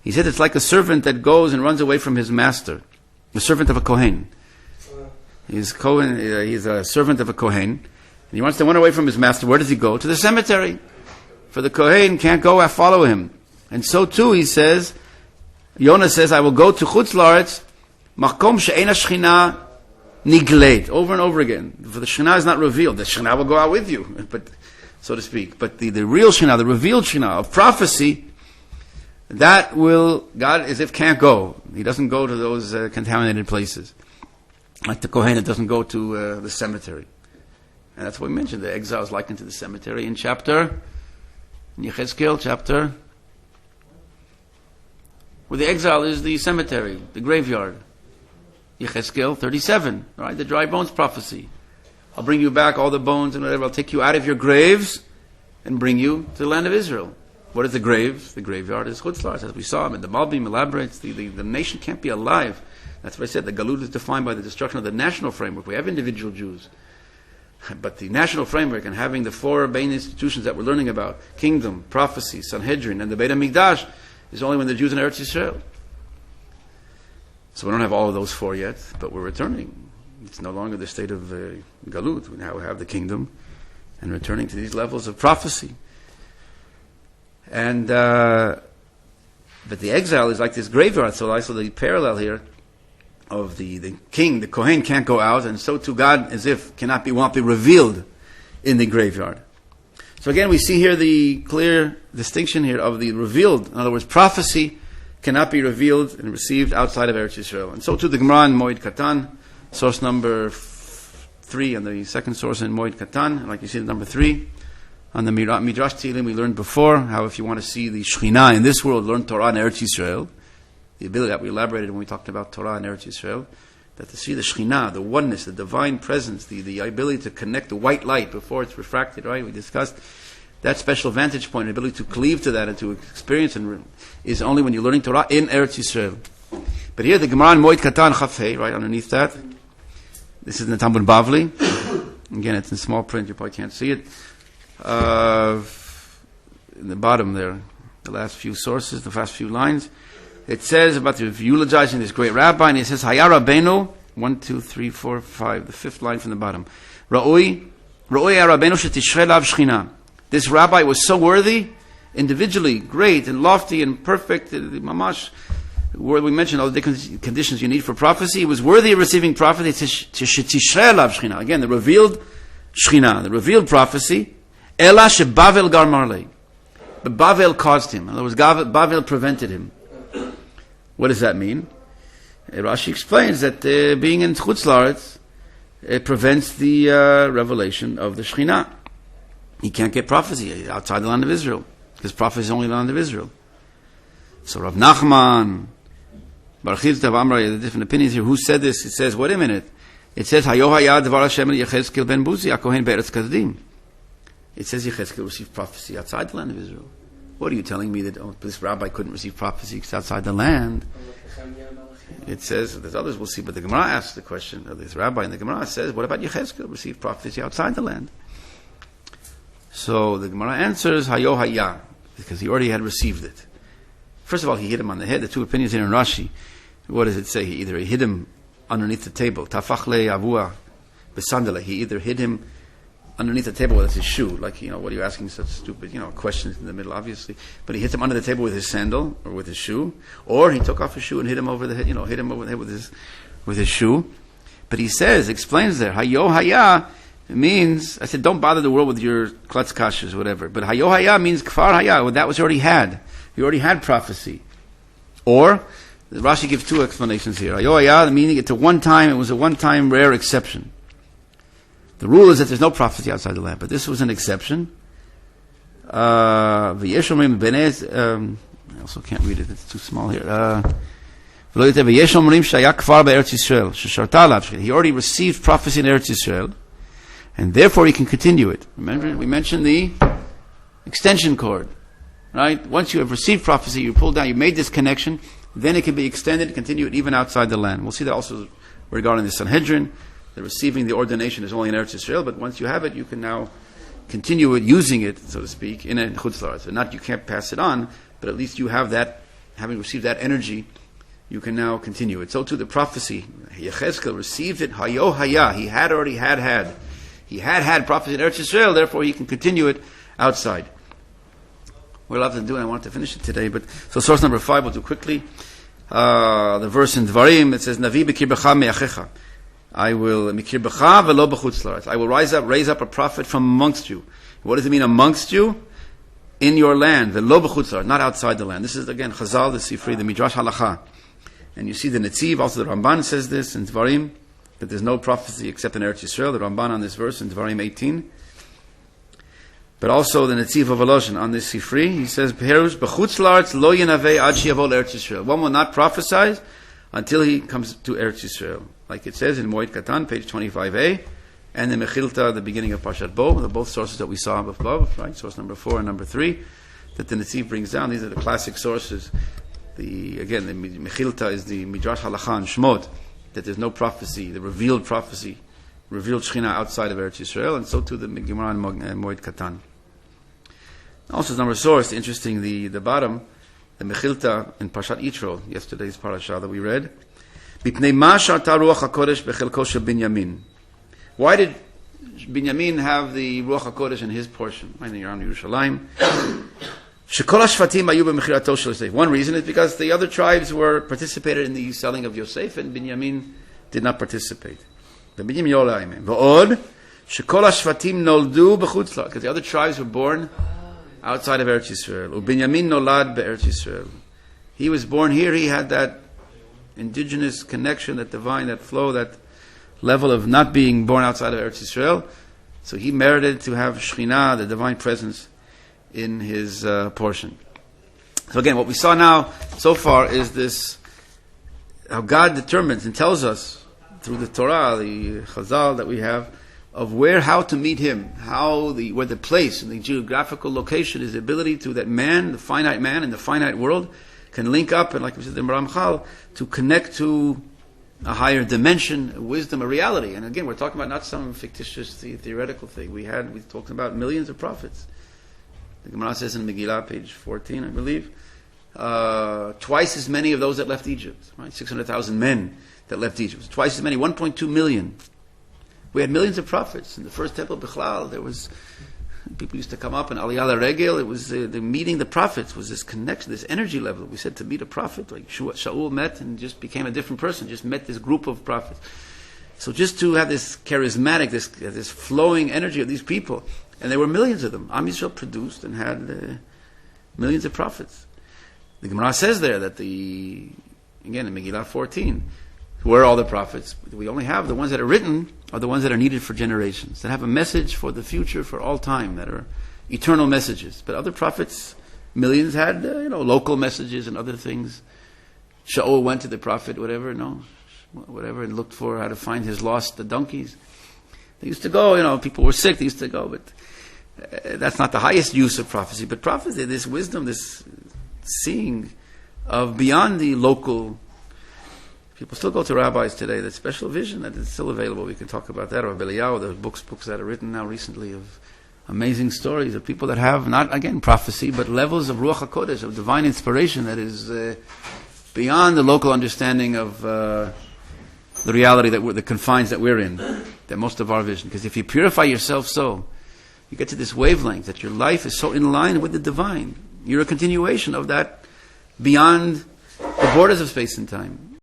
He said it's like a servant that goes and runs away from his master. The servant of a Kohen. He's a servant of a Kohen. And he wants to run away from his master. Where does he go? To the cemetery. For the Kohen can't go and follow him. And so too, he says, Yonah says, I will go to Chutz La'aretz, Makom she'ena Shechina nigleit, over and over again. For the Shekhinah is not revealed. The Shekhinah will go out with you, but so to speak. But the real Shekhinah, the revealed Shekhinah of prophecy, that will, God as if can't go. He doesn't go to those contaminated places. Like the Kohen, it doesn't go to the cemetery. And that's what we mentioned. The exile is likened to the cemetery in Yechezkel chapter, where the exile is the cemetery, the graveyard. Yechezkel 37, right? The dry bones prophecy. I'll bring you back all the bones and whatever. I'll take you out of your graves and bring you to the land of Israel. What is the grave? The graveyard is Chutz La'aretz, as we saw. The Malbim elaborates. The nation can't be alive. That's what I said. The Galut is defined by the destruction of the national framework. We have individual Jews. But the national framework and having the four main institutions that we're learning about, kingdom, prophecy, Sanhedrin, and the Beit HaMikdash, is only when the Jews in Eretz Yisrael. So we don't have all of those four yet, but we're returning. It's no longer the state of Galut. We now have the kingdom and returning to these levels of prophecy. And but the exile is like this graveyard. So I saw the parallel here of the king, the Kohen can't go out, and so too God, as if won't be revealed in the graveyard. So again, we see here the clear distinction here of the revealed. In other words, prophecy cannot be revealed and received outside of Eretz Yisrael. And so too the Gemara in Moed Katan, source number 3, and the second source in Moed Katan, like you see the number 3. On the Midrash Tehillim we learned before, how if you want to see the Shekhinah in this world, learn Torah in Eretz Yisrael. The ability that we elaborated when we talked about Torah in Eretz Yisrael, that to see the Shekhinah, the oneness, the divine presence, the ability to connect the white light before it's refracted, right? We discussed that special vantage point, the ability to cleave to that and to experience is only when you're learning Torah in Eretz Yisrael. But here the Gemara in Moed Katan Chafei, right underneath that, this is in the Talmud Bavli. Again, it's in small print, you probably can't see it. In the bottom there, the last few sources, the first few lines, it says about eulogizing this great rabbi, and it says, Haya Rabbeinu, 1, 2, 3, 4, 5, the fifth line from the bottom. Ra'oi Rabbeinu shetishrei lav shechina. This rabbi was so worthy, individually, great and lofty and perfect, mamash, where we mentioned all the different conditions you need for prophecy. He was worthy of receiving prophecy, shetishrei lav shechina. Again, the revealed shechina, the revealed prophecy, Ela shebavel gar marlei. But Bavel caused him. In other words, Bavel prevented him. What does that mean? Rashi explains that being in Chutz La'aretz, it prevents the revelation of the Shekhinah. He can't get prophecy outside the land of Israel, because prophecy is only in the land of Israel. So Rav Nachman, Baruch Chizdav Amra, the different opinions here. Who said this? It says, wait a minute. It says, Hayo haya dvar Hashem Yechezkel ben Buzi, HaKohen be'eretz Kasdim. It says Yechezkel received prophecy outside the land of Israel. What are you telling me that this rabbi couldn't receive prophecy outside the land? It says, there's others we'll see, but the Gemara asks the question of this rabbi, and the Gemara says, what about Yechezkel received prophecy outside the land? So the Gemara answers, Hayo haya, because he already had received it. First of all, he hit him on the head. The two opinions here in Rashi. What does it say? He hit him underneath the table. Tafachle avua besandale. He either hit him underneath the table with his shoe, like, what are you asking such stupid, questions in the middle, obviously. But he hit him under the table with his sandal or with his shoe, or he took off his shoe and hit him over the head, hit him over the head with his shoe. But he explains there, Hayo haya means, I said, don't bother the world with your klutz kashas, whatever. But Hayo haya means kfar haya, well, that was already had. He already had prophecy. Or, Rashi gives two explanations here. Hayo haya, meaning it was a one-time rare exception. The rule is that there's no prophecy outside the land, but this was an exception. I also can't read it, it's too small here. He already received prophecy in Eretz Yisrael, and therefore he can continue it. Remember, we mentioned the extension cord, right? Once you have received prophecy, you pull down, you made this connection, then it can be extended, continue it even outside the land. We'll see that also regarding the Sanhedrin. The receiving the ordination is only in Eretz Yisrael, but once you have it, you can now continue it, using it, so to speak, in Chutz La'aretz. And not you can't pass it on, but at least you have that having received that energy, you can now continue it. So too the prophecy. Yechezkel received it. Hayo haya. He had already had. He had prophecy in Eretz Yisrael, therefore he can continue it outside. We're allowed to do it. I wanted to finish it today, but so source number 5, we'll do quickly. The verse in Dvarim, it says, Navi b'kir b'cha me'achecha. I will mikir b'cha v'lo b'chutz la'aretz. I will raise up a prophet from amongst you. What does it mean amongst you? In your land, v'lo b'chutz la'aretz, not outside the land. This is again Chazal, the Sifri, the Midrash Halacha. And you see the Netziv, also the Ramban says this in Dvarim, that there's no prophecy except in Eretz Yisrael. The Ramban on this verse in Dvarim 18. But also the Netziv of Volozhin on this Sifri, he says, Perush b'chutz la'aretz lo yenaveh ad she'yavo l'Eretz Yisrael. One will not prophesy until he comes to Eretz Yisrael. Like it says in Moed Katan, page 25a, and in Mechilta, the beginning of Parshat Bo, the both sources that we saw above, right? Source number 4 and number 3, that the Netziv brings down. These are the classic sources. The Mechilta is the Midrash Halacha and Shmot, that there's no prophecy, the revealed prophecy, revealed Shechina outside of Eretz Yisrael, and so too the Gemara and Moed Katan. Also, number source, interesting, the bottom, the Mechilta in Parshat Yitro, yesterday's parasha that we read. Why did Binyamin have the Ruach HaKodesh in his portion? I think around Yerushalayim. One reason is because the other tribes participated in the selling of Yosef, and Binyamin did not participate. Because the other tribes were born outside of Eretz Yisrael. Binyamin nolad be'Eretz Yisrael. He was born here. He had that indigenous connection, that divine, that flow, that level of not being born outside of Eretz Yisrael. So he merited to have Shekhinah, the divine presence, in his portion. So again, what we saw now so far is this, how God determines and tells us through the Torah, the Chazal that we have, of how to meet Him, where the place and the geographical location is the ability to that man, the finite man in the finite world, can link up, and like we said in Ramchal, to connect to a higher dimension, a wisdom, a reality. And again, we're talking about not some fictitious theoretical thing. We talked about millions of prophets. The Gemara says in Megillah, page 14, I believe, twice as many of those that left Egypt, right? 600,000 men that left Egypt. Twice as many, 1.2 million. We had millions of prophets. In the first temple, Bichlal, there was, people used to come up and Aliyah Regel, it was the meeting the prophets, was this connection, this energy level. We said to meet a prophet, like Shaul met and just became a different person, just met this group of prophets. So just to have this charismatic, this flowing energy of these people, and there were millions of them. Am Yisrael produced and had millions of prophets. The Gemara says there that again in Megillah 14, where are all the prophets? We only have the ones that are written are the ones that are needed for generations, that have a message for the future, for all time, that are eternal messages. But other prophets, millions had local messages and other things. Shaul went to the prophet, whatever, and looked for how to find his lost donkeys. They used to go, people were sick, they used to go, but that's not the highest use of prophecy. But prophecy, this wisdom, this seeing of beyond the local. People still go to rabbis today. That special vision that is still available. We can talk about that. Or Eliyahu, the books that are written now recently of amazing stories of people that have not, again, prophecy, but levels of Ruach HaKodesh, of divine inspiration that is beyond the local understanding of the reality the confines that we're in, that most of our vision. Because if you purify yourself you get to this wavelength that your life is so in line with the divine. You're a continuation of that beyond the borders of space and time.